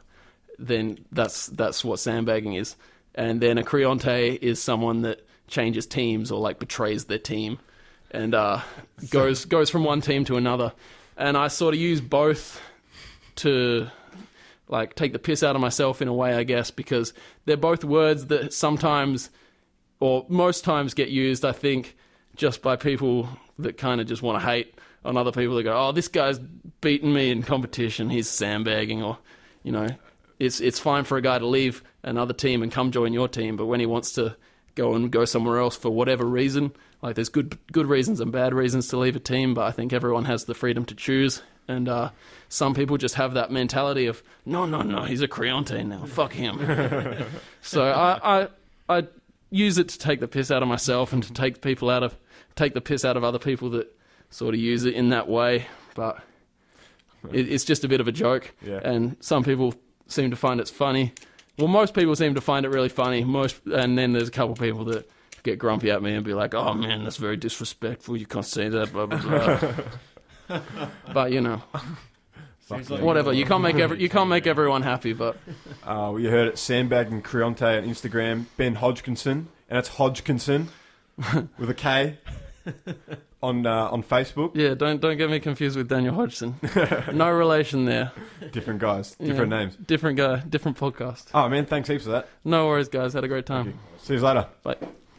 then that's what sandbagging is. And then a Creonte is someone that changes teams or like betrays their team and goes from one team to another. And I sort of use both to like take the piss out of myself in a way, I guess, because they're both words that sometimes or most times get used, I think, just by people that kind of just want to hate on other people that go, oh, this guy's beaten me in competition, he's sandbagging, or, you know, it's fine for a guy to leave another team and come join your team, but when he wants to go somewhere else for whatever reason, like there's good reasons and bad reasons to leave a team, but I think everyone has the freedom to choose. And some people just have that mentality of, no, he's a Creonte now, fuck him. So I use it to take the piss out of myself and to take the piss out of other people that sort of use it in that way. But it's just a bit of a joke. Yeah. And some people seem to find it's funny. Well, most people seem to find it really funny. And then there's a couple people that get grumpy at me and be like, oh man, that's very disrespectful, you can't say that, blah, blah, blah. But, you know, whatever. You can't make everyone happy, but... Well, you heard it, Sandbagging Creonte on Instagram, Ben Hodgkinson, and it's Hodgkinson with a K on Facebook. Yeah, don't get me confused with Daniel Hodgson. No relation there. Different guys, different names. Different guy, different podcast. Oh, man, thanks heaps for that. No worries, guys. Had a great time. See you later. Bye.